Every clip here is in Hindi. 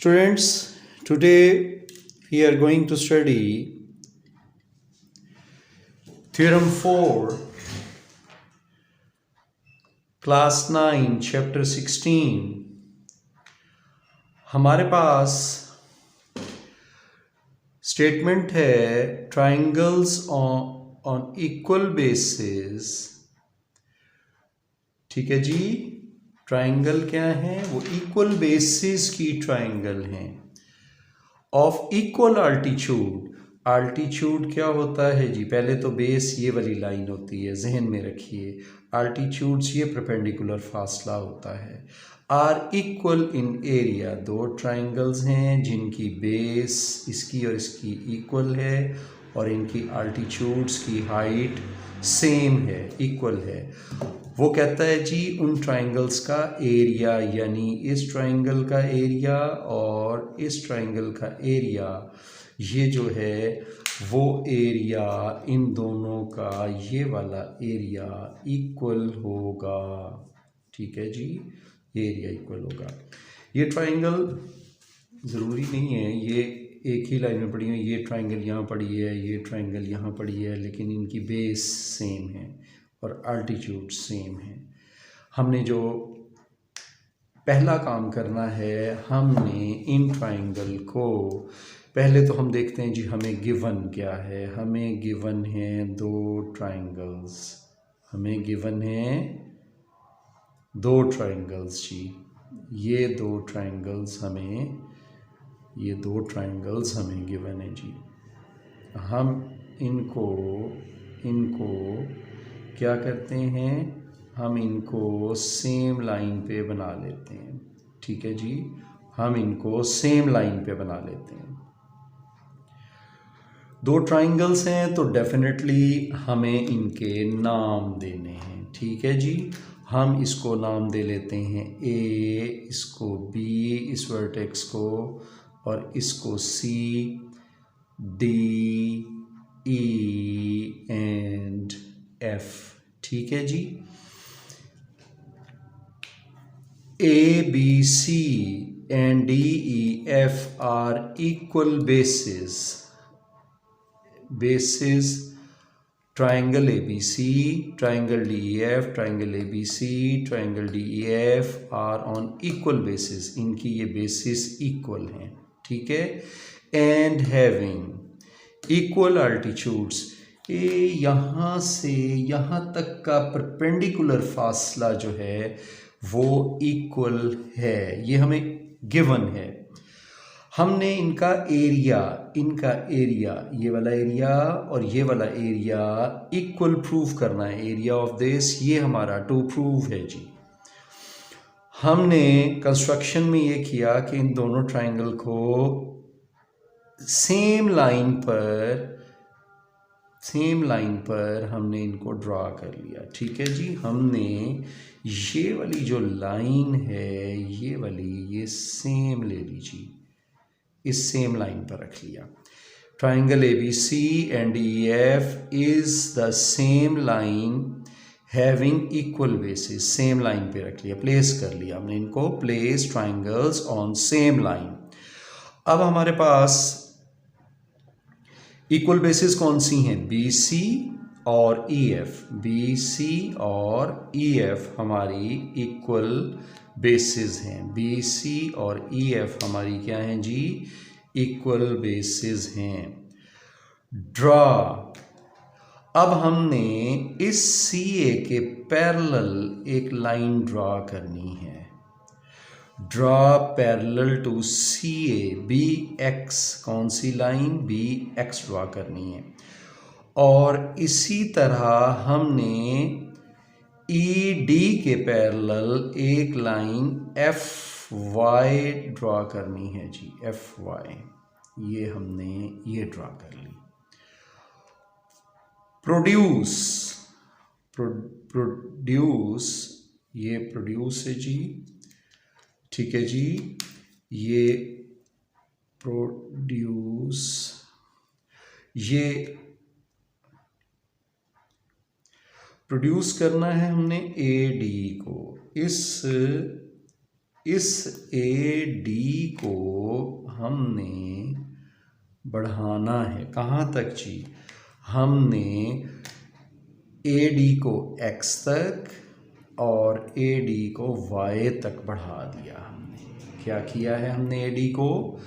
Students, today we are going to study Theorem 4, Class 9, Chapter 16. हमारे पास स्टेटमेंट है ट्राइंगल्स ऑन इक्वल बेसिस. ठीक है जी, ट्राइंगल क्या है? वो इक्वल बेसिस की ट्राइंगल हैं ऑफ इक्वल अल्टीट्यूड. अल्टीट्यूड क्या होता है जी? पहले तो बेस ये वाली लाइन होती है, जहन में रखिए. अल्टीट्यूड्स ये परपेंडिकुलर फासला होता है. Are equal in area. दो ट्राइंगल्स हैं जिनकी बेस इसकी और इसकी इक्वल है और इनकी अल्टीट्यूड्स की हाइट सेम है, इक्वल है. वो कहता है जी उन ट्राइंगल्स का एरिया, यानी इस ट्राइंगल का एरिया और इस ट्राइंगल का एरिया, ये जो है वो एरिया इन दोनों का, ये वाला एरिया इक्वल होगा. ठीक है जी, ये एरिया इक्वल होगा. ये ट्राइंगल ज़रूरी नहीं है ये एक ही लाइन में पड़ी है, ये ट्राइंगल यहाँ पड़ी है, ये ट्राइंगल यहाँ पड़ी है, लेकिन इनकी बेस सेम है और अल्टीट्यूड सेम है. हमने जो पहला काम करना है, हमने इन ट्राइंगल को पहले तो हम देखते हैं जी हमें गिवन क्या है. हमें गिवन है दो ट्राइंगल्स. हमें गिवन है दो ट्राइंगल्स जी. ये दो ट्राइंगल्स हमें गिवन है जी. हम इनको क्या करते हैं? हम इनको सेम लाइन पे बना लेते हैं. ठीक है जी, हम इनको सेम लाइन पे बना लेते हैं. दो ट्राइंगल्स हैं तो डेफिनेटली हमें इनके नाम देने हैं. ठीक है जी, हम इसको नाम दे लेते हैं ए, इसको बी, इस वर्टेक्स को, और इसको C, D, E and F. ठीक है जी. A, B, C and D, E, F are equal bases. Triangle ABC, triangle DEF, triangle ABC, triangle DEF are on equal basis. इनकी ये basis equal हैं. ठीक है. And having equal altitudes. ये यहाँ से यहाँ तक का परपेंडिकुलर फासला जो है वो इक्वल है. ये हमें गिवन है. हमने इनका एरिया, ये वाला एरिया और ये वाला एरिया इक्वल प्रूव करना है. एरिया ऑफ दिस, ये हमारा टू प्रूव है जी. हमने कंस्ट्रक्शन में ये किया कि इन दोनों ट्राइंगल को सेम लाइन पर हमने इनको ड्रा कर लिया. ठीक है जी. हमने ये वाली जो लाइन है, ये सेम ले लीजिए, इस सेम लाइन पर रख लिया. Triangle ABC and EF is the same line having equal basis. Same line पे रख लिया, प्लेस कर लिया हमने इनको. Place triangles on same line. अब हमारे पास इक्वल बेसिस कौन सी हैं? BC और EF. BC और EF हमारी इक्वल बेसिस हैं. BC और EF हमारी क्या हैं जी? इक्वल बेसिस हैं. ड्रा. अब हमने इस CA के पैरेलल एक लाइन ड्रा करनी है. Draw parallel to CA BX. कौन सी लाइन? BX ड्रा करनी है. और इसी तरह हमने ED के पैरेलल एक लाइन FY ड्रा करनी है जी. FY ये हमने ये ड्रा कर ली. प्रोड्यूस ये प्रोड्यूस है जी. ठीक है जी. ये प्रोड्यूस, ये प्रोड्यूस करना है हमने AD को. इस इस ए डी को हमने बढ़ाना है कहाँ तक जी? हमने ए डी को x तक और ए डी को y तक बढ़ा दिया। हमने क्या किया है? हमने ए डी को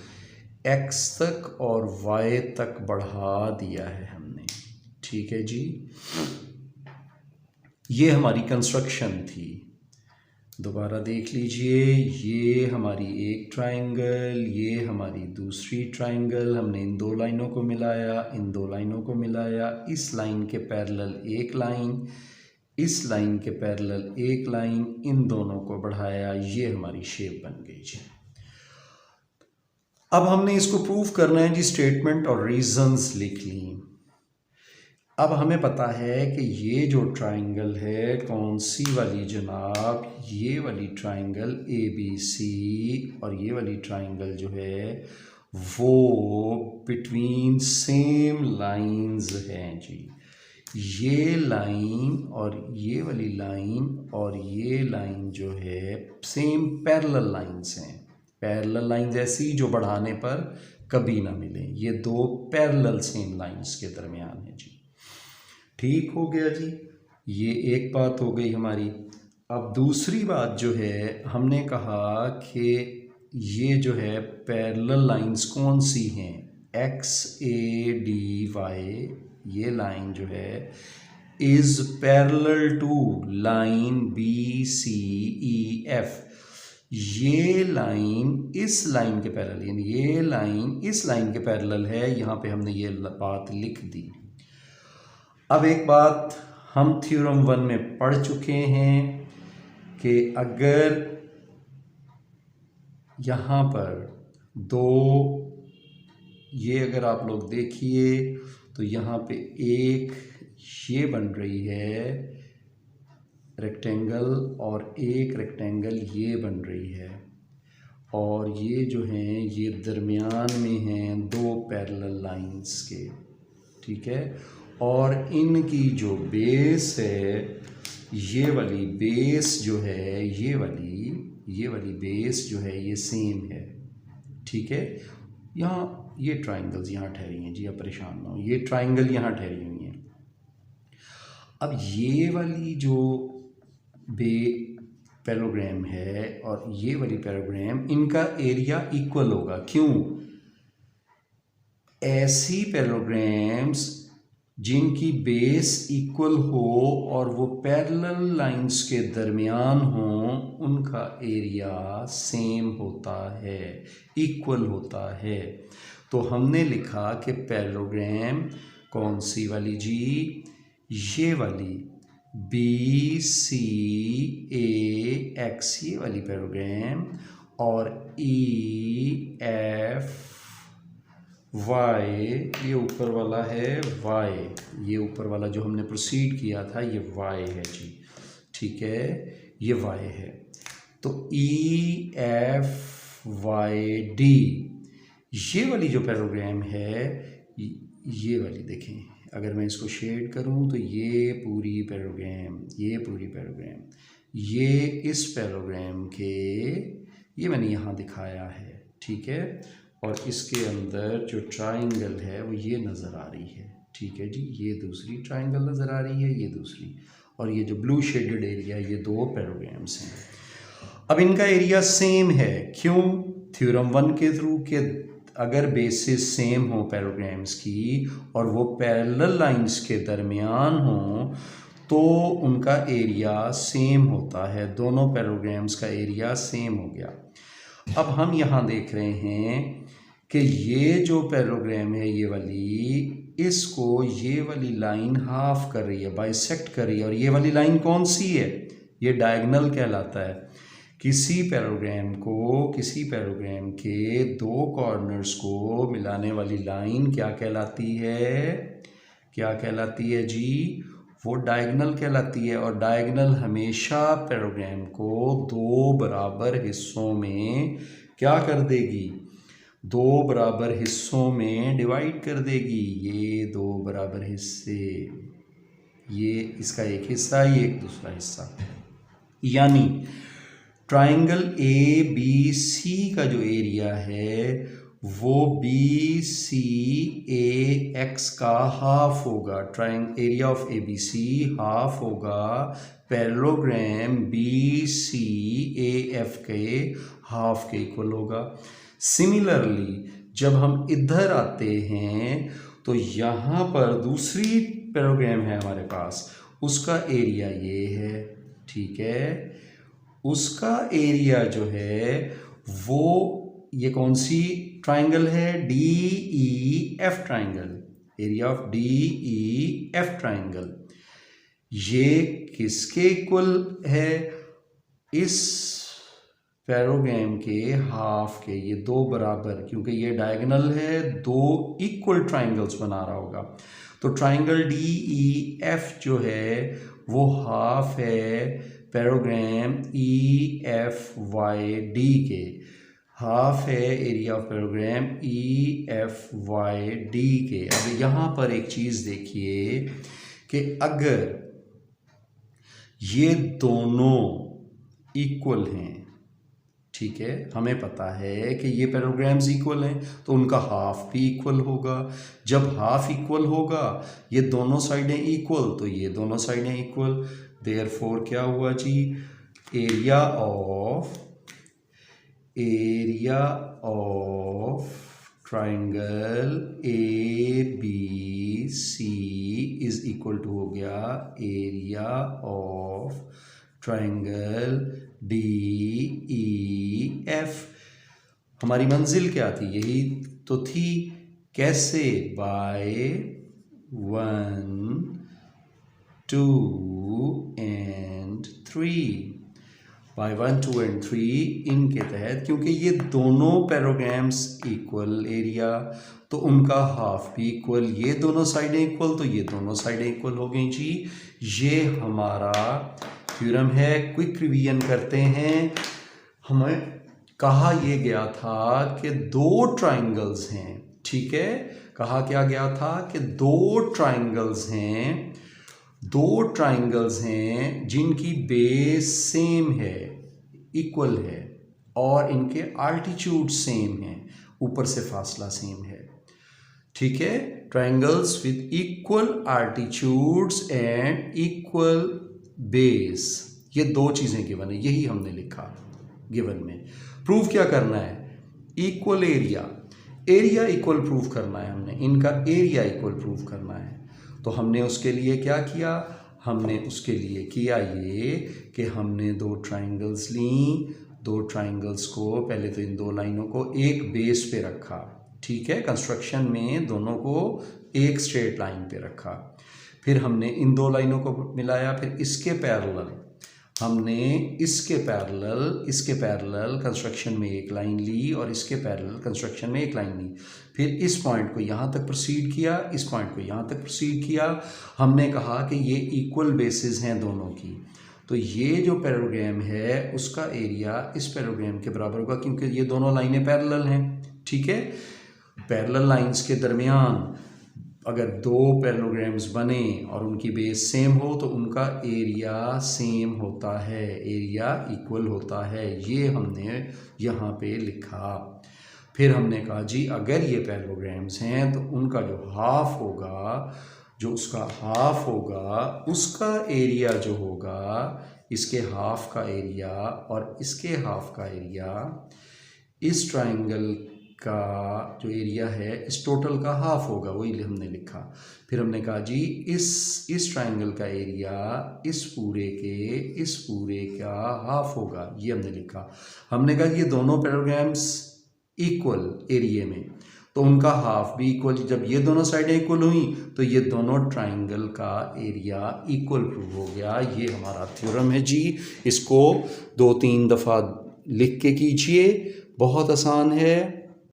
x तक और y तक बढ़ा दिया है हमने। ठीक है जी, ये हमारी कंस्ट्रक्शन थी। दोबारा देख लीजिए, ये हमारी एक ट्रायंगल, ये हमारी दूसरी ट्रायंगल। हमने इन दो लाइनों को मिलाया, इन दो लाइनों को मिलाया, इस लाइन के पैरेलल एक लाइन, इस लाइन के पैरेलल एक लाइन, इन दोनों को बढ़ाया, ये हमारी शेप बन गई जी। अब हमने इसको प्रूव करना है जी, स्टेटमेंट और रीजंस लिख ली। अब हमें पता है कि ये जो ट्रायंगल है कौन सी वाली जनाब, ये वाली ट्रायंगल ABC, और ये वाली ट्रायंगल जो है वो बिटवीन सेम लाइंस हैं जी। ये लाइन और ये वाली लाइन और ये लाइन जो है सेम पैरेलल लाइंस हैं। पैरेलल लाइंस ऐसी जो बढ़ाने पर कभी ना मिलें। ये दो पैरेलल सेम लाइंस के दरमियान है जी। ठीक हो गया जी, ये एक बात हो गई हमारी। अब दूसरी बात जो है, हमने कहा कि ये जो है पैरेलल लाइंस कौन सी हैं? XADY, ये लाइन जो है is parallel to line BCEF। ये लाइन इस लाइन के पैरेलल, यानी ये लाइन इस लाइन के पैरेलल है। यहाँ पे हमने ये बात लिख दी। अब एक बात हम थ्योरम 1 में पढ़ चुके हैं कि अगर यहाँ पर दो, ये अगर आप लोग देखिए तो यहाँ पे एक ये बन रही है रेक्टेंगल और एक रेक्टेंगल ये बन रही है, और ये जो हैं ये दरमियान में हैं दो पैरेलल लाइंस के। ठीक है, और इनकी जो बेस है, ये वाली बेस जो है, ये वाली बेस जो है ये सेम है। ठीक है, यहाँ ये ट्रायंगल्स यहाँ ठहरी हैं जी, आप परेशान ना हो, ये ट्रायंगल यहाँ ठहरी हुई हैं। अब ये वाली जो पैरेललोग्राम है और ये वाली पैरेललोग्राम, इनका एरिया इक्वल होगा। क्यों? ऐसी पैरेललोग्राम्स जिनकी बेस इक्वल हो और वो पैरेलल लाइंस के दरमियान हो, उनका एरिया सेम होता है, इक्वल होता है। तो हमने लिखा कि पैरेललोग्राम कौन सी वाली जी? ये वाली BCAX, ये वाली पैरेललोग्राम, और EFY, ये ऊपर वाला है Y, ये ऊपर वाला जो हमने प्रोसीड किया था ये Y है जी। ठीक है, ये Y है। तो EFYD, ये वाली जो पैरेललोग्राम है, ये वाली देखें, अगर मैं इसको शेड करूं तो ये पूरी पैरेललोग्राम, ये पूरी पैरेललोग्राम, ये इस पैरेललोग्राम के, ये मैंने यहाँ दिखाया है। ठीक है, और इसके अंदर जो ट्रायंगल है वो ये नज़र आ रही है। ठीक है जी, ये दूसरी ट्रायंगल नज़र आ रही है, ये दूसरी, और ये जो ब्लू शेडेड एरिया, ये दो पैरेललोग्राम्स हैं। अब इनका एरिया सेम है। क्यों? थ्योरम 1 के थ्रू के अगर बेसिस सेम हो पैरेललोग्राम्स की और वो पैरेलल लाइंस के दरमियान हो तो उनका एरिया सेम होता है। दोनों पैरेललोग्राम्स का एरिया सेम हो गया। अब हम यहाँ देख रहे हैं कि ये जो पैरेललोग्राम है ये वाली, इसको ये वाली लाइन हाफ कर रही है, बाइसेक्ट कर रही है, और ये वाली लाइन कौन सी है? ये डायगोनल कहलाता है। किसी पैरेललोग्राम के दो कॉर्नर्स को मिलाने वाली लाइन क्या कहलाती है? क्या कहलाती है जी? वो डायगोनल कहलाती है। और डायगोनल हमेशा पैरेललोग्राम को दो बराबर हिस्सों में क्या कर देगी? दो बराबर हिस्सों में डिवाइड कर देगी। ये दो बराबर हिस्से, ये इसका एक हिस्सा, ये एक दूसरा हिस्सा। यानी ट्राइंगल ए बी सी का जो एरिया है वो बी सी ए एक्स का हाफ होगा। Area of A B C half होगा parallelogram B C A F के हाफ के इक्वल होगा। सिमिलरली जब हम इधर आते हैं तो यहाँ पर दूसरी पैरेललोग्राम है हमारे पास, उसका एरिया ये है, ठीक है। उसका एरिया जो है वो ये कौन सी ट्राइंगल है, D E F triangle, area of D E F triangle. ये किसके इक्वल है, इस पैरेललोग्राम के हाफ के, ये दो बराबर, क्योंकि ये डायगोनल है, दो इक्वल ट्राइंगल्स बना रहा होगा। तो ट्राइंगल डी ई एफ जो है वो हाफ है parallelogram E F Y D के, हाफ है area of parallelogram E F Y D के। अब यहाँ पर एक चीज़ देखिए कि अगर ये दोनों इक्वल हैं, ठीक है, हमें पता है कि ये पैरेललोग्राम्स इक्वल हैं तो उनका हाफ भी इक्वल होगा। जब हाफ इक्वल होगा, ये दोनों साइडें इक्वल, तो ये दोनों साइडें इक्वल। देयरफॉर क्या हुआ जी, area of triangle A B C is equal to हो गया area of triangle D E F. हमारी मंजिल क्या थी, यही तो थी। कैसे, बाय 1 2 and 3, बाय 1 2 and 3 इनके तहत, क्योंकि ये दोनों पैरेललोग्राम्स इक्वल एरिया तो उनका हाफ भी इक्वल, ये दोनों साइडें इक्वल तो ये दोनों साइडें इक्वल हो गई जी। ये हमारा थ्योरम है। क्विक रिवीजन करते हैं। हमें कहा यह गया था कि दो ट्राइंगल्स हैं, ठीक है, कहा क्या गया था कि दो ट्राइंगल्स हैं जिनकी बेस सेम है, इक्वल है, और इनके आल्टीट्यूड सेम है, ऊपर से फासला सेम है, ठीक है। Triangles with equal altitudes and equal base, ये दो चीजें गिवन है, यही हमने लिखा गिवन में। प्रूव क्या करना है, इक्वल एरिया इक्वल प्रूव करना है, हमने इनका एरिया इक्वल प्रूव करना है। तो हमने उसके लिए क्या किया, हमने उसके लिए किया ये कि हमने दो ट्राइंगल्स ली, दो ट्राइंगल्स को पहले तो इन दो लाइनों को एक बेस पे रखा, ठीक है, कंस्ट्रक्शन में दोनों को एक स्ट्रेट लाइन पे रखा। फिर हमने इन दो लाइनों को मिलाया, फिर इसके पैरेलल हमने इसके पैरेलल कंस्ट्रक्शन में एक लाइन ली और इसके पैरेलल कंस्ट्रक्शन में एक लाइन ली। फिर इस पॉइंट को यहाँ तक प्रोसीड किया, इस पॉइंट को यहाँ तक प्रोसीड किया। हमने कहा कि ये इक्वल बेसिस हैं दोनों की, तो ये जो पैरेललोग्राम है उसका एरिया इस पैरेललोग्राम के बराबर होगा, क्योंकि ये दोनों लाइनें पैरेलल हैं, ठीक है। पैरेलल लाइंस के दरमियान अगर दो पैरेललोग्राम्स बने और उनकी बेस सेम हो तो उनका एरिया सेम होता है, एरिया इक्वल होता है, ये हमने यहाँ पे लिखा। फिर हमने कहा जी अगर ये पैरेललोग्राम्स हैं तो उनका जो हाफ होगा, जो उसका हाफ होगा, उसका एरिया जो होगा, इसके हाफ का एरिया और इसके हाफ का एरिया, इस ट्राइंगल का जो एरिया है इस टोटल का हाफ होगा, वही हमने लिखा। फिर हमने कहा जी इस ट्राइंगल का एरिया इस पूरे का हाफ होगा, ये हमने लिखा। हमने कहा ये दोनों पैरेललोग्राम्स इक्वल एरिया में, तो उनका हाफ भी इक्वल, जब ये दोनों साइडें इक्वल हुई तो ये दोनों ट्राइंगल का एरिया इक्वल प्रूव हो गया। ये हमारा थ्योरम है जी। इसको 2-3 दफ़ा लिख के कीजिए, बहुत आसान है।